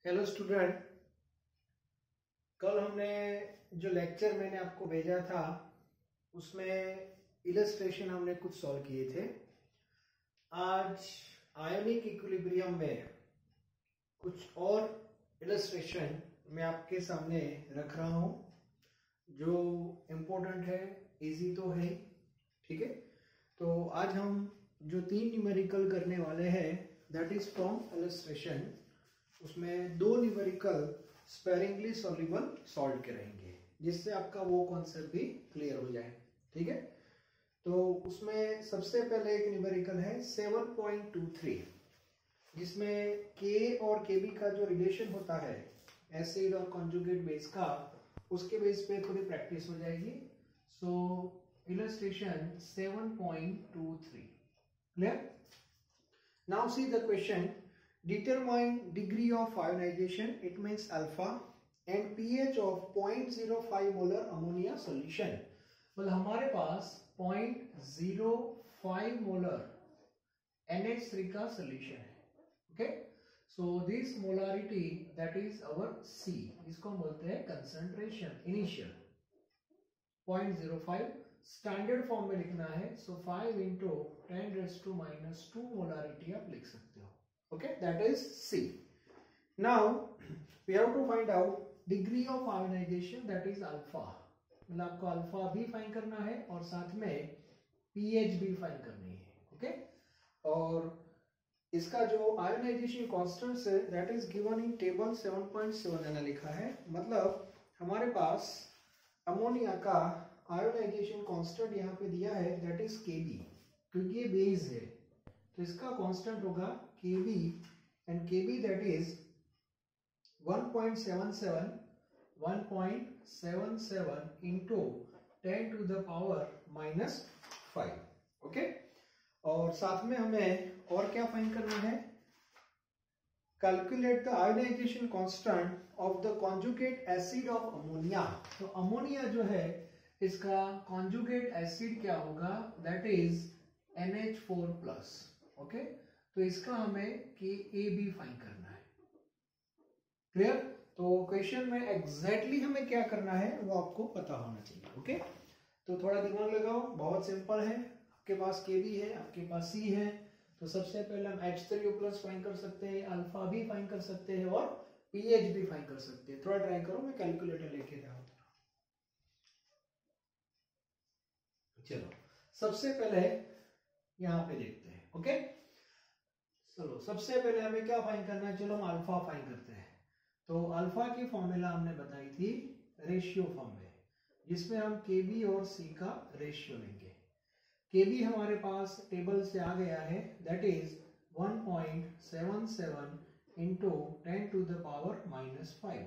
Hello student, कल हमने जो लेक्चर मैंने आपको भेजा था उसमें इलस्ट्रेशन हमने कुछ सॉल्व किए थे। आज आयोनिक इक्विलिब्रियम में कुछ और इलस्ट्रेशन मैं आपके सामने रख रहा हूं जो इम्पोर्टेंट है, इजी तो है, ठीक है। तो आज हम जो 3 न्यूमेरिकल करने वाले हैं दैट इज फ्रॉम इलस्ट्रेशन, उसमें 2 न्यूमेरिकल स्पेरिंगली सॉल्युबल सॉल्व करेंगे जिससे आपका वो कॉन्सेप्ट भी क्लियर हो जाए, ठीक है। तो उसमें सबसे पहले एक न्यूमेरिकल है 7.23 जिसमें K और Kb का जो रिलेशन होता है एसिड और कॉन्जुगेट बेस का, उसके बेस पे थोड़ी प्रैक्टिस हो जाएगी। So illustration 7.23 clear. Now see the question, determine degree of ionization, it means alpha, and pH of 0.05 molar ammonia solution। मतलब हमारे पास 0.05 मोलर NH3 का सोल्यूशन है, okay. So this molarity that is our C, इसको हम बोलते हैं concentration initial 0.05, standard form में लिखना है। सो 5 × 10⁻² मोलारिटी आप लिख सकते हो, okay, that is C। Now we have to find out degree of ionization, that is alpha। मतलब आपको अल्फा भी फाइंड करना है और साथ में pH भी फाइंड करनी है, ओके। और इसका जो आयोनाइजेशन कांस्टेंट है that is given in table 7.7 मैंने लिखा है। मतलब हमारे पास अमोनिया का आयोनाइजेशन कांस्टेंट यहाँ पे दिया है दैट इज Kb, क्योंकि ये बेस है तो इसका कांस्टेंट होगा Kb, and Kb that is 1.77 into 10⁻⁻5, okay. और साथ में हमें और क्या फाइंड करना है, calculate the ionisation constant of the conjugate acid of ammonia. तो अमोनिया जो है इसका कॉन्जुगेट एसिड क्या होगा, दैट इज NH4+, ओके। तो इसका हमें Kab फाइंड करना है, क्लियर। तो क्वेश्चन में एग्जैक्टली हमें क्या करना है वो आपको पता होना चाहिए, ओके। तो थोड़ा दिमाग लगाओ, बहुत सिंपल है। आपके पास Kb है, आपके पास C है, तो सबसे पहले हम H3O+ फाइंड कर सकते हैं, अल्फा भी फाइंड कर सकते हैं और pH भी फाइंड कर सकते हैं। थोड़ा ट्राई करो, मैं कैलकुलेटर लेके जाऊँ। चलो सबसे पहले यहाँ पे देखते हैं, ओके। चलो सबसे पहले हमें क्या फाइंड करना है, चलो हम अल्फा फाइंड करते हैं। तो अल्फा की फॉर्मूला हमने बताई थी रेशियो फॉर्म में, जिसमें हम Kb और C का रेशियो लेंगे। Kb हमारे पास टेबल से आ गया है that is 1.77 into 10⁻⁻5,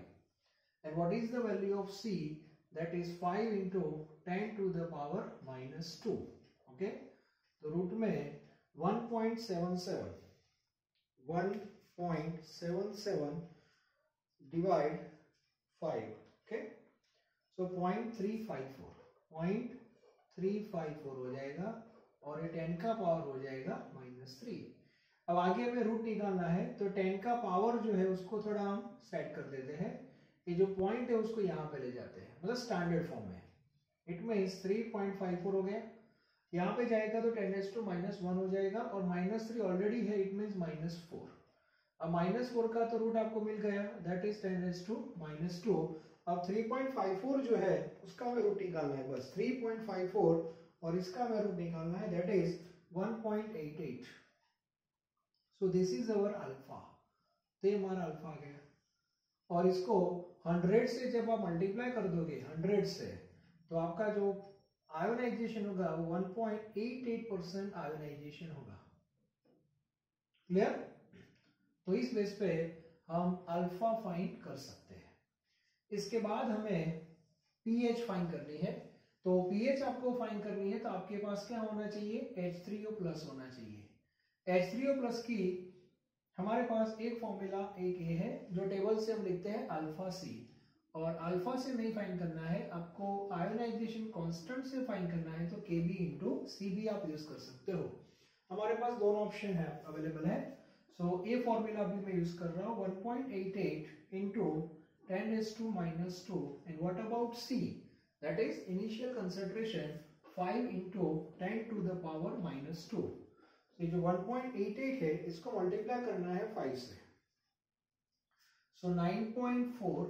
and what is the value of C, that is 5 into 10⁻⁻2, okay। तो रूट में 1.77 divide 5, okay। so 0.354 हो जाएगा और ये 10 का पावर हो जाएगा -3। अब आगे हमें रूट निकालना है तो 10 का पावर जो है उसको थोड़ा हम सेट कर देते हैं, ये जो पॉइंट है उसको यहाँ पे ले जाते हैं, मतलब स्टैंडर्ड फॉर्म में। इट मींस 3.54 हो गया, यहाँ पे जाएगा तो 10⁻⁻1 हो जाएगा और -3 ऑलरेडी है, इट मींस -4। अब -4 का तो रूट आपको मिल गया दैट इज 10⁻⁻2। अब 3.54 जो है उसका हमें रूट निकालना है, बस 3.54 और इसका हमें रूट निकालना है that is 1.88। So this is our alpha, तो हमारा अल्फा आ गया। और इसको 100 से जब आप मल्टीप्लाई कर दोगे 100 से, तो आपका जो आयोनाइजेशन होगा वो 1.88% आयोनाइजेशन होगा, क्लियर। तो इस बेस पे हम अल्फा फाइंड कर सकते हैं। इसके बाद हमें pH फाइंड करनी है। तो pH आपको फाइंड करनी है तो आपके पास क्या होना चाहिए, H3O+ होना चाहिए। H3O+ की हमारे पास एक फॉर्मूला एक ये है जो टेबल से हम लिखते हैं अल्फा C, और अल्फा से नहीं फाइंड करना है, आपको आयोनाइजेशन कांस्टेंट से फाइंड करना है तो Kb × C भी आप यूज कर सकते हो। हमारे पास दोनों ऑप्शन है अवेलेबल है। सो ये फॉर्मूला भी मैं यूज कर रहा हूँ 1.88 into 10⁻², and what about C, that is initial concentration 5 into 10⁻²। तो ये जो 1.88 है इसको मल्टीप्लाई करना है 5 से, सो 9.4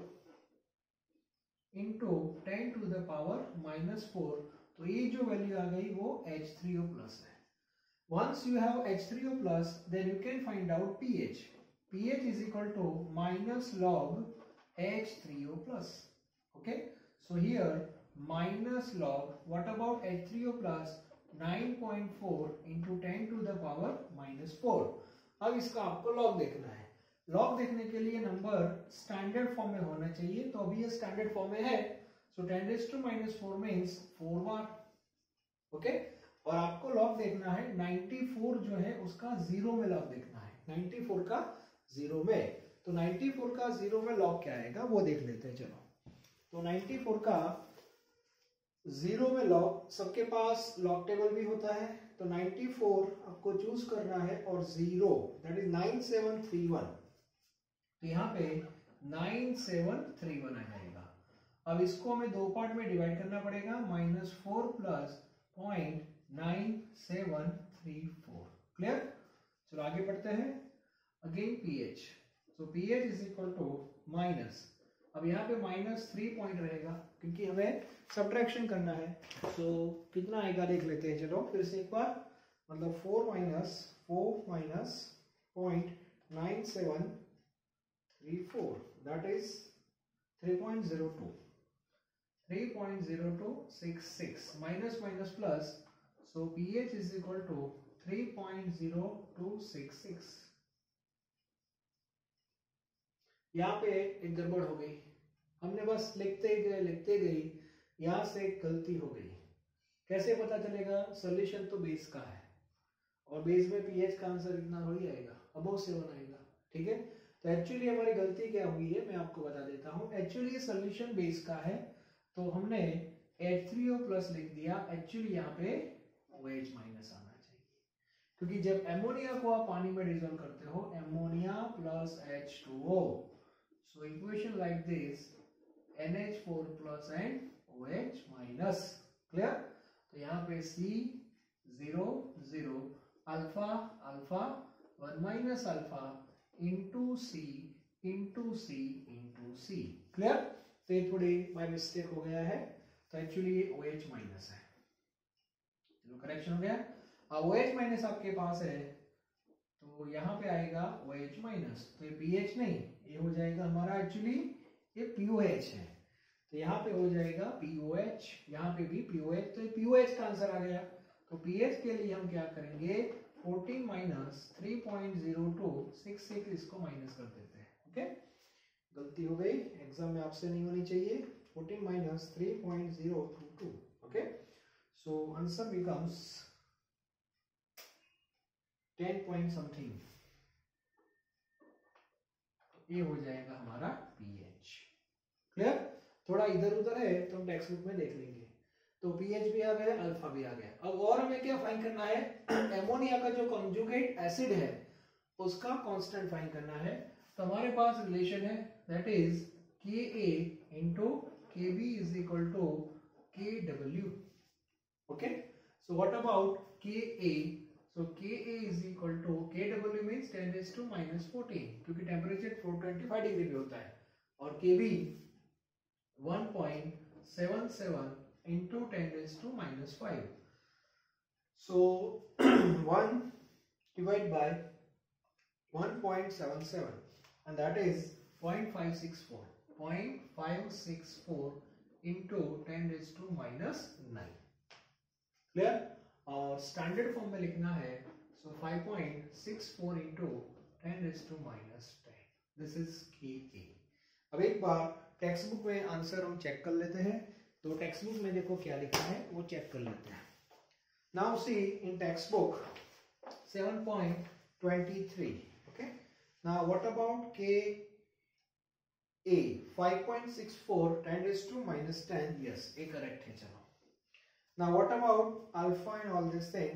इंटू 10⁻⁻4, तो ये जो वैल्यू आ गई वो H3O प्लस है। Once you have H3O plus, then you can find out pH. pH is equal to minus log H3O plus. Okay, so here minus log, what about H3O plus 9.4 into 10⁻⁻4। अब इसका आपको log देखना है। Log देखने के लिए number standard form में होना चाहिए, तो अभी ये स्टैंडर्ड फॉर्म में है, सो 10⁻⁻4 मीन्स 4 बार। ओके, और आपको लॉग देखना है 94 जो है उसका 0 में लॉग देखना है, 94 का 0 में। तो 94 का 0 में लॉग क्या आएगा वो देख लेते हैं। चलो, तो 94 का 0 में लॉग, सबके पास लॉग टेबल भी होता है, तो 94 आपको चूज करना है और 0 दैट इज 9731, तो यहाँ पे 9731 आ जाएगा। अब इसको हमें दो पार्ट में डिवाइड करना पड़ेगा, -4 प्लस 0.9734। क्लियर? चलो आगे बढ़ते हैं। Again pH, so pH is equal to minus, अब यहाँ पे -3 पॉइंट रहेगा क्योंकि हमें सब्ट्रैक्शन करना है, तो कितना आएगा देख लेते हैं। चलो फिर से एक बार, मतलब 4 minus 0.9734, that is 3.0266 minus minus plus, so pH is equal to 3.0266। यहाँ पे एक गड़बड़ हो गई, हमने बस लिखते गए, यहाँ से एक गलती हो गई। कैसे पता चलेगा? सोल्यूशन तो बेस का है और बेस में पीएच का आंसर इतना थोड़ी आएगा, अबव 7 आएगा। ठीक है, तो एक्चुअली हमारी गलती क्या हुई है मैं आपको बता देता हूँ। एक्चुअली सोल्यूशन बेस का है तो हमने H3O प्लस लिख दिया, एक्चुअली यहाँ पे OH माइनस आना चाहिए, क्योंकि जब एमोनिया को आप पानी में डिसॉल्व करते हो, ammonia plus H2O, so equation like this NH4 plus and OH minus. Clear? तो यहाँ पे C0 0 alpha alpha 1 minus alpha into C into C into C। Clear? तो ये थोड़ी बाय मिस्टेक हो गया है, तो एक्चुअली ये OH माइनस है। चलो करेक्शन हो गया। अब OH माइनस आपके पास है तो यहाँ पे आएगा OH माइनस, तो ये PH नहीं, ये हो जाएगा हमारा एक्चुअली ये POH है, तो यहाँ पे हो जाएगा POH, यहाँ पे भी POH, तो ये POH का आंसर आ गया। तो PH के लिए हम क्या करेंगे, 14 माइनस 3.0266, इसको माइनस कर देते हैं। ओके, गलती हो गई, एग्जाम में आपसे नहीं होनी चाहिए। 14 minus 3.022। Okay, so answer becomes 10 point something, ये हो जाएगा हमारा पीएच। क्लियर? थोड़ा इधर उधर है तो हम टेक्स्ट बुक में देख लेंगे। तो पीएच भी आ गया, अल्फा भी आ गया। अब और हमें क्या फाइंड करना है, एमोनिया का जो कॉन्जुगेट एसिड है उसका कांस्टेंट फाइंड करना है। तो हमारे पास रिलेशन है that is Ka into Kb is equal to Kw. Okay, so what about Ka? So Ka is equal to Kw means 10⁻⁻14, क्योंकि टेम्परेचर 425 डिग्री पे होता है, और Kb 1.77 into 10⁻⁻5. So 1 divided by 1.77 and that is 0.564. 0.564 into 10⁻⁹. Clear? और standard form में लिखना है, सो 5.64 into 10⁻⁻10, this is Ka। अब एक बार टेक्स्ट बुक में आंसर हम चेक कर लेते हैं। तो टेक्स्ट बुक में देखो क्या लिखा है वो चेक कर लेते हैं। Now see in text book 7.23। Okay, now what about Ka? 5.64 10⁻⁻10, yes, ये करेक्ट है। चलो, now what about alpha and all this thing?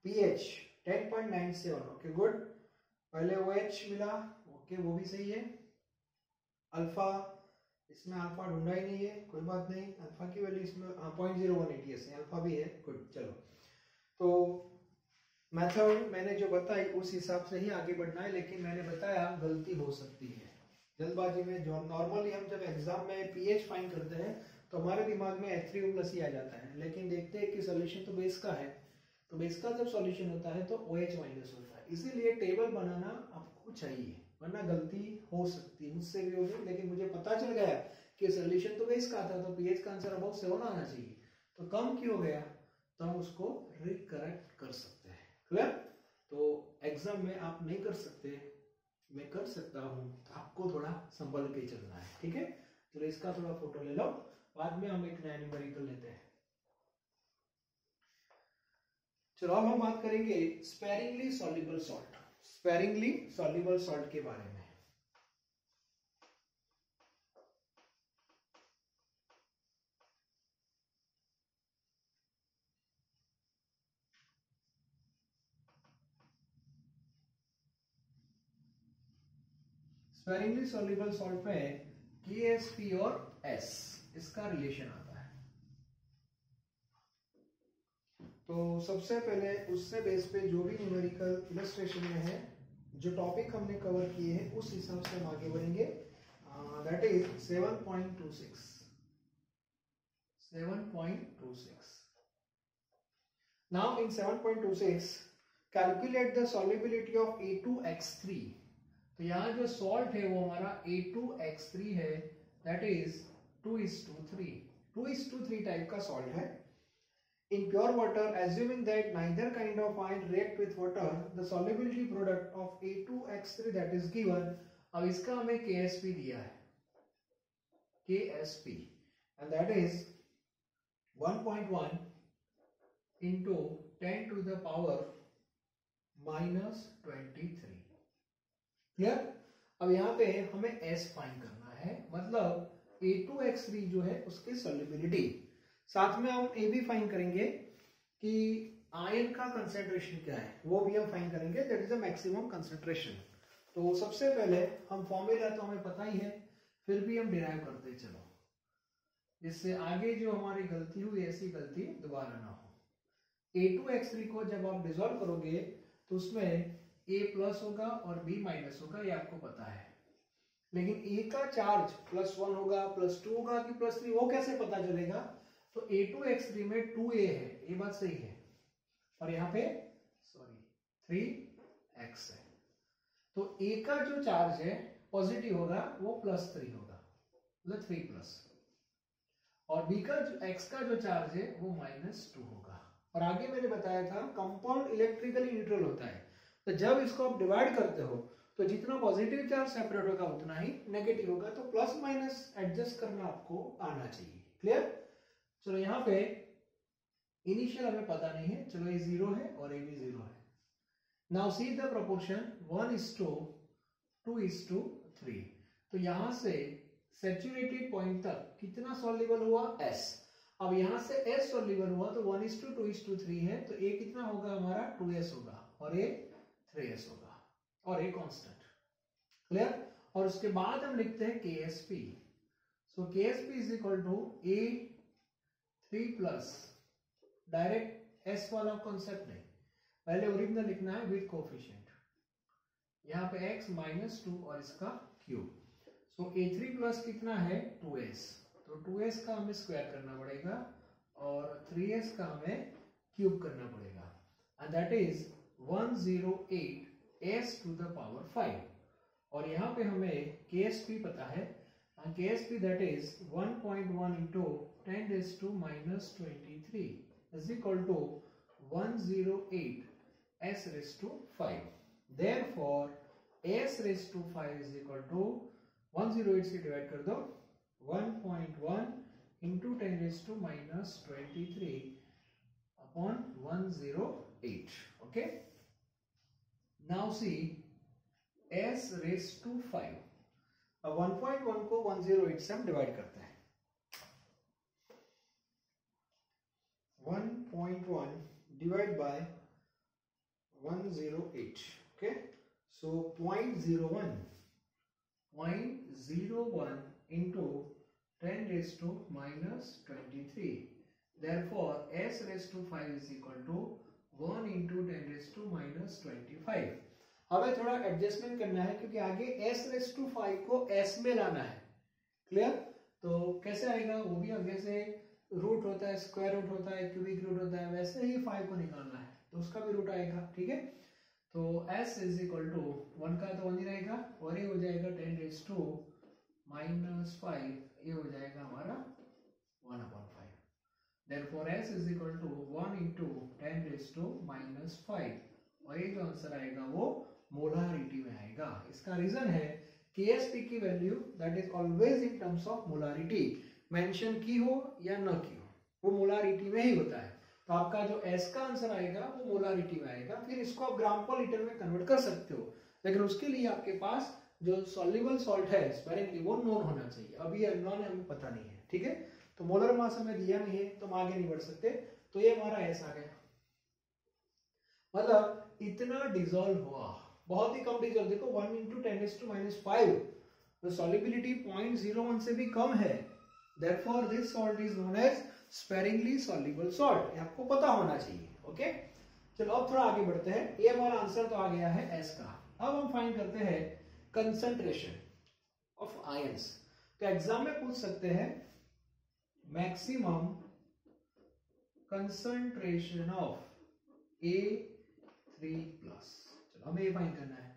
pH 10.97, okay, good. पहले OH मिला, ओके वो भी सही है। अल्फा, इसमें अल्फा ढूंढा ही नहीं है, कोई बात नहीं, अल्फा की वैल्यू इसमें 0.018 है, अल्फा भी है, गुड। चलो तो मेथड मैंने जो बताई उस हिसाब से ही आगे बढ़ना है, लेकिन मैंने बताया गलती हो सकती है जल्दबाजी में। जो नॉर्मली हम जब एग्जाम में पीएच फाइंड करते हैं तो हमारे दिमाग में H3O+ ही आ जाता है, लेकिन देखते हैं कि सॉल्यूशन तो बेस का है, तो बेस का जब सॉल्यूशन होता है तो OH- होता है, इसीलिए टेबल बनाना आपको चाहिए, वरना गलती हो सकती है, मुझसे भी होगी, लेकिन मुझे पता चल गया कि सॉल्यूशन तो बेस का था, तो पीएच का आंसर अबाउट 7 आना चाहिए, तो कम क्यों हो गया, तो हम उसको रिकरेक्ट कर सकते हैं। क्लियर? तो एग्जाम में आप नहीं कर सकते, मैं कर सकता हूं, तो आपको थोड़ा संभल के चलना है, ठीक है? तो इसका थोड़ा फोटो ले लो, बाद में हम एक नया न्यूमेरिकल लेते हैं। चलो अब हम बात करेंगे sparingly soluble salt, sparingly soluble salt के बारे में। स्पेरिंगली सॉल्युबल सॉल्ट में KSP और S इसका रिलेशन आता है। तो सबसे पहले उससे बेस पे जो भी न्यूमेरिकल इलस्ट्रेशन में है, जो टॉपिक हमने कवर किए हैं उस हिसाब से हम आगे बढ़ेंगे। That is 7.26 now in 7.26 calculate the solubility of A2X3। तो यहाँ जो सॉल्ट है वो हमारा A2X3 है, दैट इज 2:3 टाइप का सॉल्ट है। In pure water, assuming that neither kind of ion react with water, the solubility product of A2X3 that is given, अब इसका हमें KSP दिया है, KSP, and that is 1.1 into 10 to the power -23। Clear? अब यहाँ पे हमें S फाइंड करना है, मतलब A2X3 जो है उसकी सॉल्युबिलिटी, साथ में हम ये भी फाइंड करेंगे कि आयन का कंसेंट्रेशन क्या है, वो भी हम फाइंड करेंगे, that is the maximum concentration. तो सबसे पहले हम फॉर्मूला तो हमें पता ही है, फिर भी हम डिराइव करते चलो, जिससे आगे जो हमारी गलती हुई ऐसी गलती दोबारा ना हो। A2X3 को जब आप डिसॉल्व करोगे तो उसमें A+ होगा और B- होगा, ये आपको पता है, लेकिन A का चार्ज +1 होगा, +2 होगा कि +3, वो कैसे पता चलेगा? तो A2X3 में 2A है, ये बात सही है, और यहाँ पे 3X है, तो A का जो चार्ज है पॉजिटिव होगा, वो +3 होगा, मतलब 3+, और B का X का जो चार्ज है वो -2 होगा। और आगे मैंने बताया था कंपाउंड इलेक्ट्रिकली न्यूट्रल होता है, तो जब इसको आप डिवाइड करते हो तो जितना पॉजिटिव चार्ज सेपरेट होगा उतना ही नेगेटिव होगा, तो प्लस माइनस एडजस्ट करना आपको आना चाहिए। क्लियर? चलो यहाँ पे इनिशियल हमें पता नहीं है, चलो ये 0 है और ये भी 0 है। Now see the proportion 1:2:3। तो यहां से सैचुरेटेड पॉइंट तक कितना सॉल्युबल हुआ? S। अब यहां से S सॉल्युबल हुआ तो 1:2:3 है, तो A कितना होगा हमारा? 2S होगा, और A 3S होगा, और A कांस्टेंट। क्लियर? और उसके बाद हम लिखते हैं KSP। So KSP is equal to A3+, direct S वाला कॉन्सेप्ट नहीं, पहले ओरिजिनल लिखना है विद कोफिशिएंट, यहाँ पे x -2 और इसका क्यूब। सो A3+ कितना है? 2S, तो 2S का हमें स्क्वायर करना पड़ेगा और 3S का हमें क्यूब करना पड़ेगा, एंड दैट इज 108S⁵, और यहाँ पे हमें KSP पता है, and KSP that is 1.1 into 10⁻⁻23 is equal to 108S⁵. Therefore S⁵ is equal to 108 से डिवाइड कर दो, 1.1 into 10⁻⁻23 upon 108. Okay. Now see S⁵. अब 1.1 को 108 से हम डिवाइड करते हैं, 1.1 divide by 108। Okay, So 0.01 into 10 raised to minus 23. Therefore s raised to 5 is equal to 1 into 10 raised to minus 25. हमें थोड़ा एडजस्टमेंट करना है क्योंकि आगे s raised to 5 को s में लाना है. क्लियर? तो कैसे आएगा वो भी आगे से रूट होता है, स्क्वायर रूट होता है, क्यूबिक रूट होता है, वैसे ही 5 को निकालना है तो उसका भी रूट आएगा. ठीक है, तो s इज इक्वल टू 1 का तो 1 ही रहेगा और ये हो जाएगा 10 रेज टू माइनस 5, ये हो जाएगा हमारा 1/5. Therefore s is equal to 1 into 10 raise to minus 5 और ये जो आंसर आएगा वो मोलारिटी में आएगा. इसका रीजन है KSP की value that is always in terms of molarity. Mention की हो या न की हो वो मोलारिटी में ही होता है. तो आपका जो S का आंसर आएगा वो मोलारिटी में आएगा. फिर इसको आप ग्राम पर लीटर में कन्वर्ट कर सकते हो, लेकिन उसके लिए आपके पास जो सॉल्युबल सॉल्ट है स्पेरिंगली वो नोन होना चाहिए. अभी अननोन हमें पता नहीं है. ठीक है, तो मोलर मास हमें दिया नहीं है तो हम आगे नहीं बढ़ सकते. तो ये हमारा S आ गया. मतलब इतना डिसॉल्व हुआ, बहुत ही कम डिसॉल्व. देखो 1 into 10⁻⁻5 तो सॉल्युबिलिटी 0.01 से भी कम है. Therefore this salt is known as sparingly soluble salt. ये आपको पता होना चाहिए. ओके, चलो अब थोड़ा आगे बढ़ते हैं. ये हमारा आंसर तो आ गया है S का. अब हम फाइंड करते हैं कंसंट्रेशन ऑफ आयंस. तो एग्जाम में पूछ सकते हैं मैक्सिमम कंसंट्रेशन ऑफ A3+. चलो हमें ये फाइंड करना है.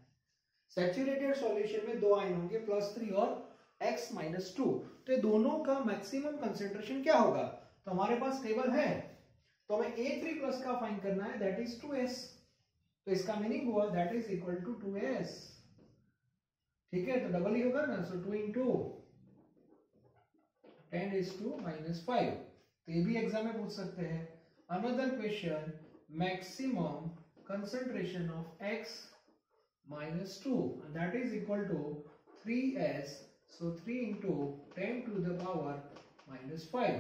सैचुरेटेड सॉल्यूशन में दो आयन होंगे +3 और X-2. तो दोनों का मैक्सिमम कंसंट्रेशन क्या होगा? तो हमारे पास टेबल है, तो हमें A3+ का फाइंड करना है, दैट इज 2S. तो इसका मीनिंग हुआ that is equal to 2S. ठीक है, तो डबल ही होगा ना. सो 2 into 10⁻⁻5. तो ये भी एग्जाम में पूछ सकते हैं. Another question, maximum concentration of X-2 and that is equal to 3S. So 3 into 10⁻⁻5.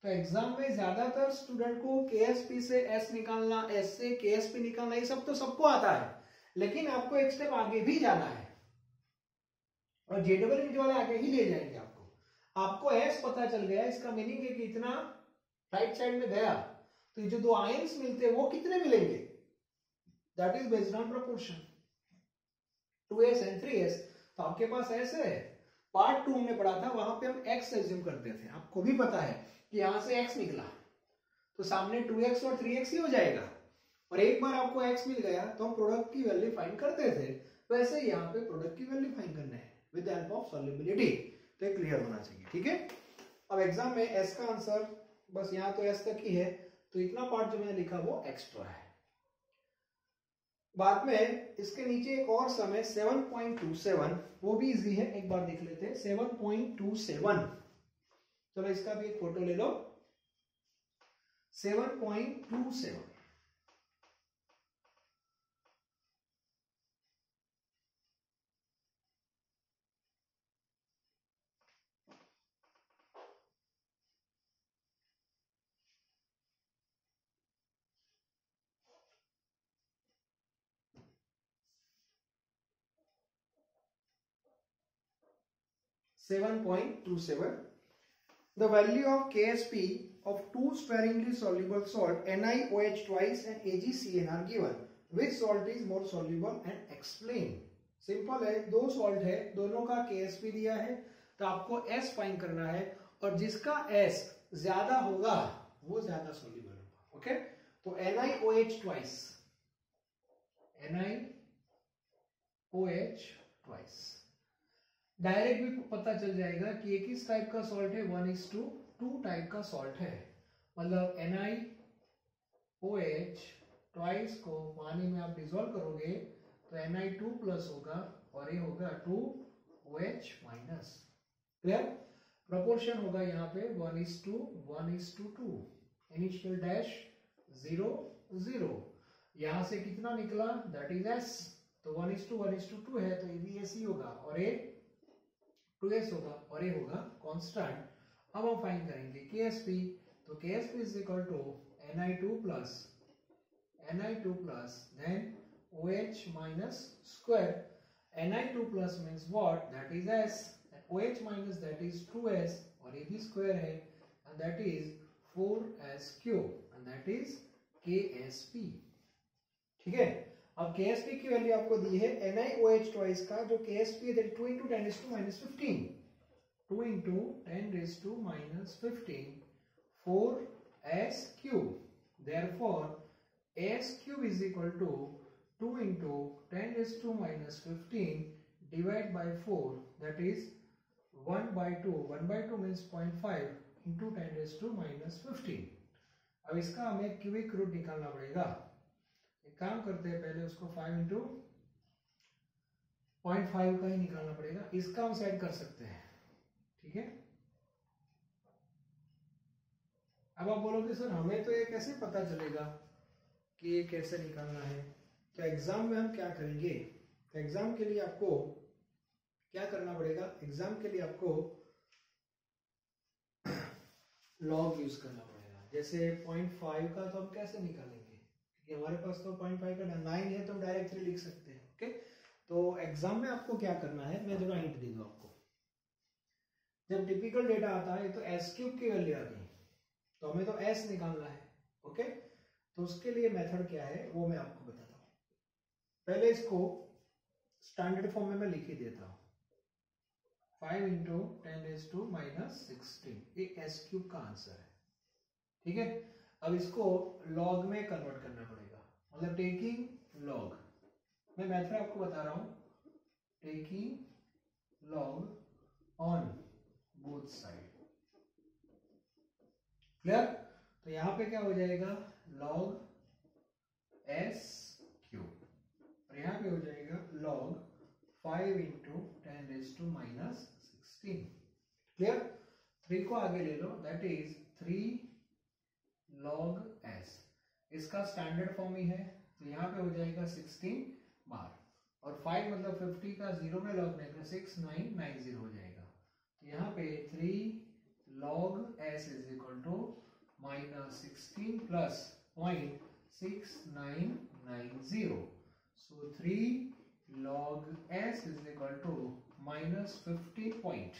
तो एग्जाम में ज्यादातर स्टूडेंट को KSP से S निकालना, S से KSP निकालना, ये सब तो सबको आता है, लेकिन आपको एक स्टेप आगे भी जाना है और JEE वाले आगे ही ले जाएंगे आपको. आपको S पता चल गया, इसका मीनिंग है कि इतना राइट साइड में गया तो ये जो दो आयंस मिलते हैं वो कितने मिलेंगे, that is based on proportion 2S and 3S. तो आपके पास S है. पार्ट 2 हमने पढ़ा था, वहां पे हम X एज्यूम करते थे. आपको भी पता है कि यहां से X निकला तो सामने 2X और 3X ही हो जाएगा. और एक बार आपको X मिल गया तो हम प्रोडक्ट की वैल्यू फाइंड करते थे, वैसे ही यहाँ पे प्रोडक्ट की वैल्यू फाइंड करना है with the help of solubility. तो ये क्लियर होना चाहिए. ठीक है, अब एग्जाम में S का आंसर बस यहाँ तो S तक ही है, तो इतना पार्ट जो मैंने लिखा वो एक्स्ट्रा है. बाद में इसके नीचे एक और सम है 7.27, वो भी इजी है, एक बार देख लेते हैं. 7.27. चलो इसका भी एक फोटो ले लो. 7.27. The value of KSP of two sparingly soluble salt NiOH twice and AgCN are given. Which salt is more soluble and explain. Simple है, दो सॉल्ट है, दोनों का KSP दिया है, तो आपको S फाइंड करना है और जिसका S ज्यादा होगा वो ज्यादा सोल्यूबल होगा. ओके, तो NiOH twice, NiOH twice direct भी पता चल जाएगा कि ये किस टाइप का सॉल्ट है. 1:2 टाइप का सॉल्ट है. मतलब NiOH ट्वाइस को पानी में आप डिसॉल्व करोगे तो Na2+ होगा और ये होगा 2OH माइनस. क्लियर? प्रोपोर्शन होगा यहाँ पे 1:1:2. Initial dash 0 0. यहाँ से कितना निकला, दैट इज S. तो 1:1:2 है तो ये भी ऐसी होगा और ये 2S होगा और ये होगा कांस्टेंट. अब हम फाइंड करेंगे KSP. तो KSP is equal to Na2+ then OH minus square. Ni2 plus means what? That is S. And OH minus that is 2S और ये भी square है and that is 4S cube and that is KSP. ठीक है, अब KSP की value आपको दी है NiOH twice का जो KSP है that is 2 into 10 raised to minus 15. 2 into 10 raised to minus 15 4S cube. Therefore, S cube is equal to 2 into 10 raised to minus 15 divided by 4 that is 1 by 2. 1 by 2 means 0.5 into 10 raised to minus 15. अब इसका हमें cubic root निकालना पड़ेगा. एक काम करते हैं, पहले उसको 5 into 0.5 का ही निकालना पड़ेगा. इसका हम सेट कर सकते हैं. ठीक है, अब आप बोलोगे सर हमें तो ये कैसे पता चलेगा कि ये कैसे निकालना है. तो एग्जाम में हम क्या करेंगे, तो एग्जाम के लिए आपको क्या करना पड़ेगा, एग्जाम के लिए आपको लॉग यूज करना पड़ेगा. जैसे 0.5 का तो हम कैसे निकालेंगे, क्योंकि हमारे पास तो 0.5 का 9 है तो हम डायरेक्टली लिख सकते हैं. ओके, तो एग्जाम में आपको क्या करना है, मैं जरा हिंट दे दूं आपको. जब टिपिकल डेटा आता है तो एस क्यूब की वैल्यू आ गई तो हमें तो एस निकालना है. ओके, तो उसके लिए मेथड क्या है वो मैं आपको बताता हूँ. पहले इसको स्टैंडर्ड फॉर्म में मैं लिख ही देता हूँ. 5 into 10 raised to minus 16 ये एस क्यूब का आंसर है. ठीक है, अब इसको लॉग में कन्वर्ट करना पड़ेगा, मतलब टेकिंग लॉग. मैं मेथड आपको बता रहा हूँ, taking log on both side. Clear. तो यहां पे क्या हो जाएगा, log s क्यूब और यहां पे हो जाएगा log 5 into 10 raised to minus 16. Clear. 3 को आगे ले लो, दैट इज 3 log s. इसका स्टैंडर्ड फॉर्म ही है तो यहां पे हो जाएगा 16 बार और 5 मतलब 50 का 0 में log लेकर 6990 हो जाएगा. तो यहाँ पे 3 log s is equal to minus 16 plus 0.6990. So 3 log s is equal to minus 15 point.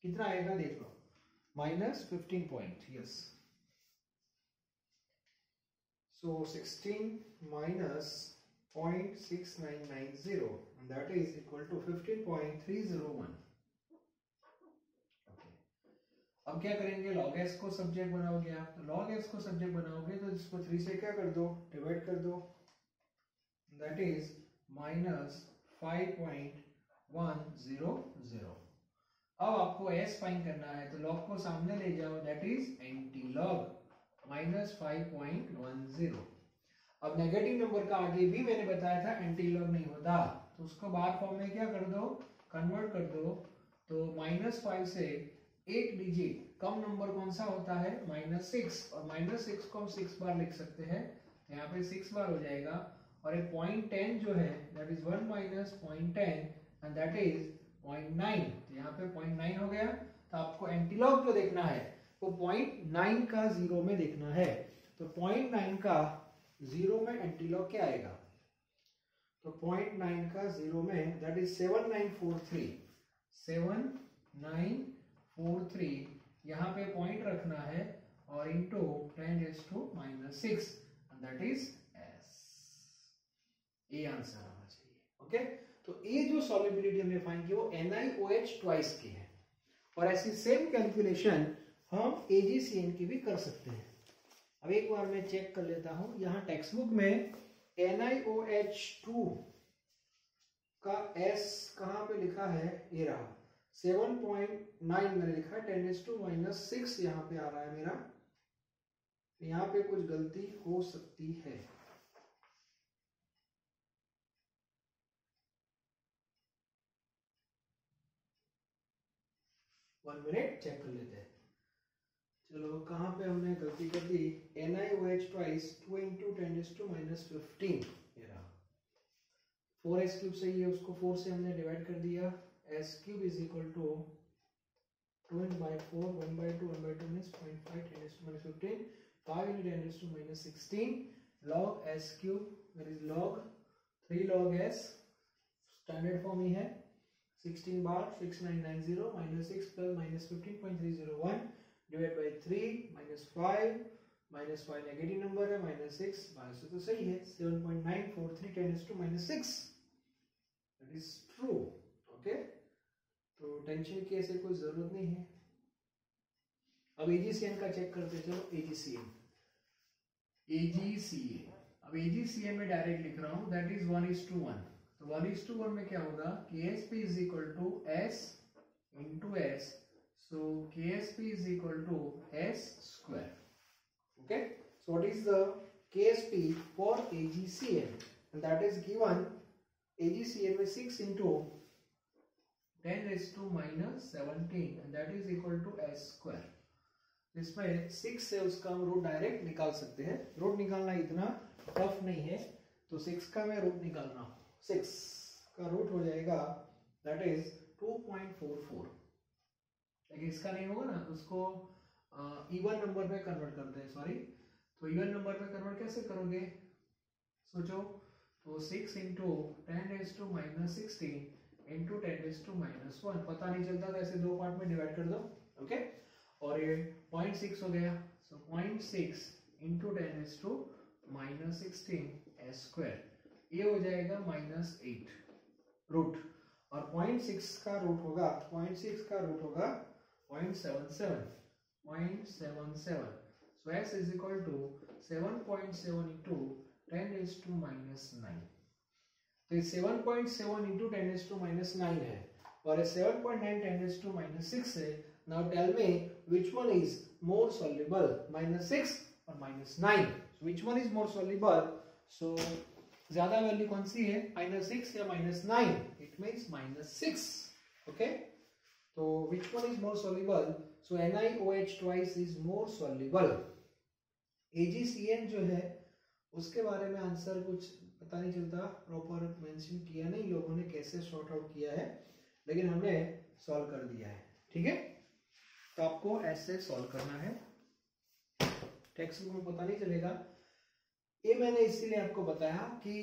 कितना आएगा देख लो, minus 15 point. Yes. So 16 minus 0.6990 and that is equal to 15.301. अब क्या करेंगे, log s को सब्जेक्ट बनाओगे आप, तो log s को सब्जेक्ट बनाओगे तो इसको 3 से क्या कर दो, डिवाइड कर दो, दैट इज minus 5.100. अब आपको s फाइंड करना है तो log को सामने ले जाओ, that is anti log minus 5.10. अब नेगेटिव नंबर का आगे भी मैंने बताया था एंटी लॉग नहीं होता तो उसको बार फॉर्म में क्या कर दो, कन्वर्ट कर दो. तो -5 से एक डिजिट कम नंबर कौन सा होता है, -6 और -6 को हम 6 बार लिख सकते हैं. यहाँ पे 6 बार हो जाएगा और एक 0.10 जो है that is 1 minus 0.10 and that is 0.9. तो यहाँ पे 0.9 हो गया. तो आपको एंटीलॉग जो देखना है वो 0.9 का 0 में देखना है. तो 0.9 का 0 में एंटीलॉग क्या आएगा, तो 0.9 का 0 में दैट इज 7943. 7943 यहाँ पे पॉइंट रखना है और into 10 raised to minus 6 and that is S. ये आंसर आना चाहिए. ओके, तो ये जो सॉल्युबिलिटी हमने फाइंड की वो NiOH ट्वाइस की है और ऐसी सेम कैलकुलेशन हम AgCN की भी कर सकते हैं. अब एक बार मैं चेक कर लेता हूं, यहाँ टेक्स्ट बुक में NiOH2 का S कहाँ पे लिखा है, ये रहा 7.9 मैंने लिखा है, 10 raised to minus 6 यहाँ पे आ रहा है मेरा. यहाँ पे कुछ गलती हो सकती है. वन मिनट चेक कर लेते हैं. चलो कहाँ पे हमने गलती कर दी, NiOH twice 2 into 10 raised to minus 15 ये रहा. 4s क्यूब से ही है, उसको 4 से हमने डिवाइड कर दिया. s cube is equal to 2 by 4 1 by 2 1 by 2 means 0.5 10 raised to minus 15 5 into 10 raised to minus 16 log s cube that is log 3 log s standard form ही है 16 बार 6990 minus 6 plus minus 15.301 divided by 3 minus 5 negative number है -6 बाहर से तो सही है 7.943 10 to -6 that is true. Okay, तो टेंशन की ऐसे कोई जरूरत नहीं है। अब एजीसीएन का चेक करते चलो। एजीसीएन अब एजीसीएन में डायरेक्ट लिख रहा हूं दैट इज 1:1। तो 1:1 में क्या होगा KSP is equal to S into S, so KSP is equal to S square। Okay, so what is the KSP for AGCN? And that is given AGCN में 6 into 10 raised to -17 and that is equal to S square। इसमें 6 से उसका हम root direct निकाल सकते हैं। Root निकालना इतना टफ नहीं है, तो 6 का मैं रूट निकालना हूं। 6 का रूट हो जाएगा दैट इज 2.44। लेकिन इसका नहीं होगा ना, उसको इवन नंबर में कन्वर्ट करते हैं। सॉरी, तो इवन नंबर में कन्वर्ट कैसे करोगे सोचो। तो 6 into 10 raised to -16 into 10 raised to -1 पता नहीं चलता तो ऐसे दो पार्ट में डिवाइड कर दो। ओके, और ये 0.6 हो गया, सो 0.6 into 10 raised to -16 S square, ये हो जाएगा -8 रूट, और 0.6 का रूट होगा 0.77, so S is equal to 7.7 into 10 raised to -9। तो ये 7.7 into 10 raised to -9 है, और ये 7.9 10 raised to -6 है। Now tell me which one is more soluble, -6 or -9? So which one is more soluble? So ज्यादा वैल्यू कौन सी है, -6 या -9? It means -6. Okay, so which one is more soluble? So NiOH twice is more soluble। AgCN जो है उसके बारे में answer कुछ पता नहीं चलता, प्रॉपर मेंशन किया नहीं लोगों ने कैसे सॉर्ट आउट किया है, लेकिन हमने सॉल्व कर दिया है। ठीक है, तो आपको ऐसे सॉल्व करना है, टेक्स्ट बुक में पता नहीं चलेगा। ये मैंने इसीलिए आपको बताया कि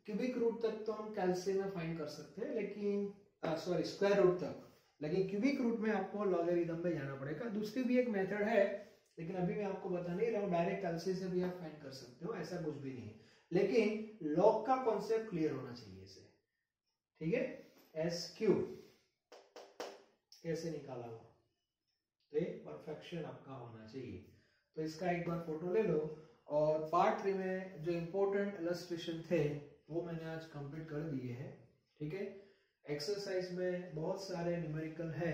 क्यूबिक रूट तक तो हम कैल्कुलस में फाइंड कर सकते हैं, लेकिन सॉरी स्क्वायर रूट तक, लेकिन क्यूबिक रूट में आपको लॉगरिथम पे जाना पड़ेगा। दूसरी भी एक मेथड है, लेकिन अभी मैं आपको बता नहीं रहा हूँ, डायरेक्ट कैल्कुलस से भी आप फाइंड कर सकते हो, ऐसा कुछ भी नहीं है। लेकिन लॉग का कॉन्सेप्ट क्लियर होना चाहिए इसे। ठीक है, एस क्यूब कैसे निकाला हुआ, तो परफेक्शन आपका होना चाहिए। तो इसका एक बार फोटो ले लो, और पार्ट 3 में जो इंपॉर्टेंट इलस्ट्रेशन थे वो मैंने आज कंप्लीट कर दिए हैं। ठीक है, एक्सरसाइज में बहुत सारे न्यूमेरिकल है,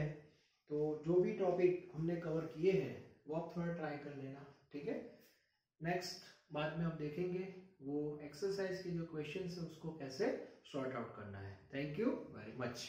तो जो भी टॉपिक हमने कवर किए हैं वो आप थोड़ा ट्राई कर लेना। ठीक है, नेक्स्ट बाद में आप देखेंगे वो एक्सरसाइज के जो क्वेश्चन है उसको कैसे सॉर्ट आउट करना है। Thank you very much.